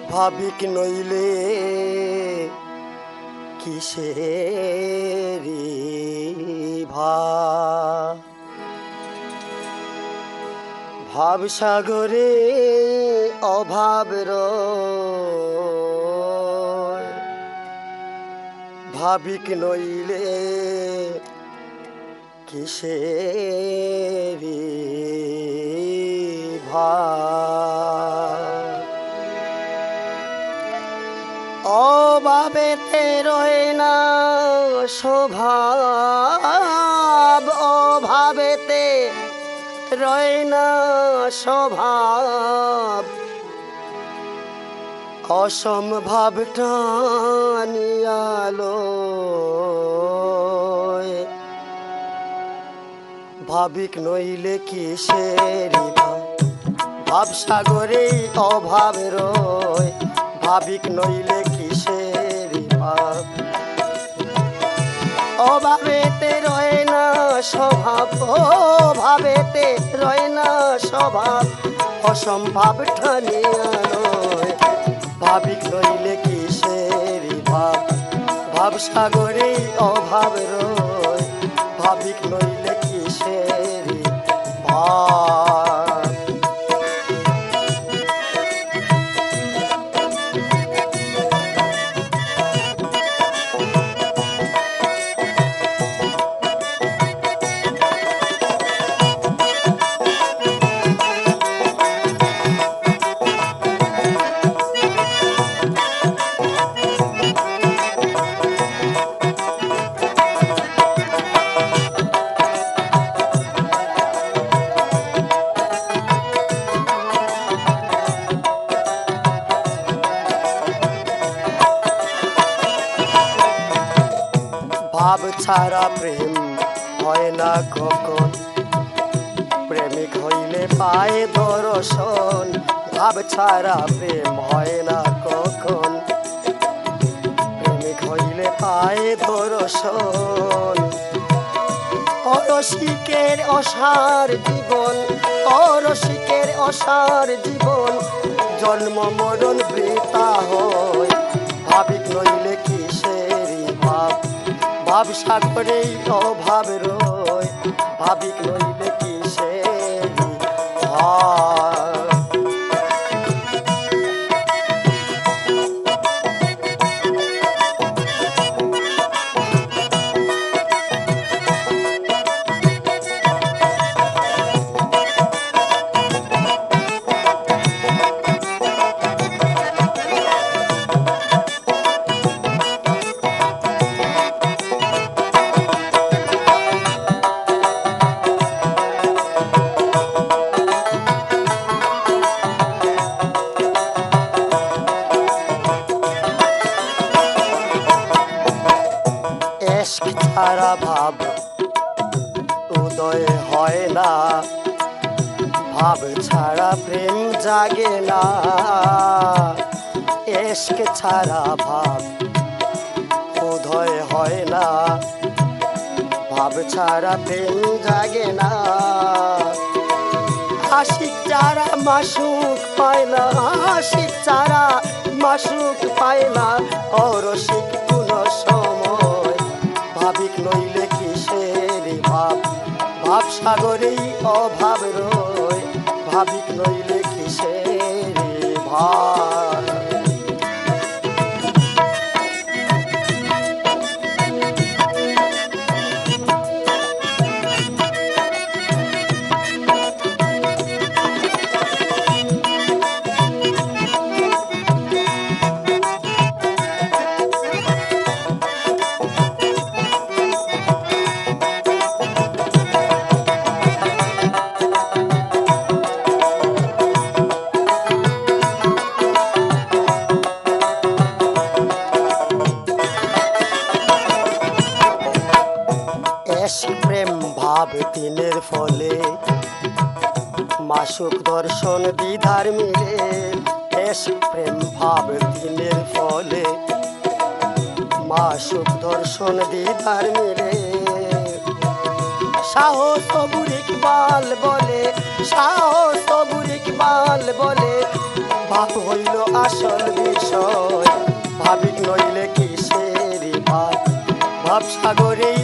ভাবিক নইলে কিসেরি ভাব সাগরে অভাব রয় ভাবিক নইলে কিসেরি অভাবেতে রয় না স্বভাব অভাবেতে রয় না স্বভাব অসম্ভব টানিয়ালো ভাবিক নইলে কিসেরি ভাব সাগরে অভাব রয় ভাবিক নইলে কিসেরি ভাব অভাবেতে রয় না স্বভাব অভাবেতে রয় না স্বভাব অসম্ভব ঠানিয়ালো ভাবিক নইলে কিসেরি ভাব সাগরে অভাব রয় ভাবিক নইলে কিসেরি ভাব ভাব ছাড়া প্রেম হয় না কখন প্রেমিক হইলে পায় দর্শন ভাব ছাড়া প্রেম হয় না কখন প্রেমিক হইলে পায় দর্শন অরসিকের অসার জীবন অরসিকের অসার জীবন জন্ম মরণ বৃথা হয় ভাবিক নইলে কিসেরি ভাব সাগরে অভাব রয় ভাবিক নইলে কিসেরি ভাব ছাড়া ভাব উদয় হয় না ভাব ছাড়া প্রেম জাগে না এশক ছাড়া ভাব উদয় হয় না ভাব ছাড়া প্রেম জাগে না আশিক ছাড়া মাসুক পায় না আশিক ছাড়া মাসুক পায় না অরসিক কোন সময় ভাবিক নইলে কিসেরি ভাব সাগরে অভাব রয় ভাবিক নইলে কিসেরি ভাব প্রেম ভাব তিনের ফলে মাসুক দর্শন দ্বিধার মিলে প্রেম ভাব তিনের ফলে মাসুক দর্শন দ্বিধার মিলে সাহস সবুর ইকবাল বলে সাহস সবুর ইকবাল বলে ভাব হইল আসল বিষয়, ভাবিক নইলে কিসের ভাব, ভাবসাগরেই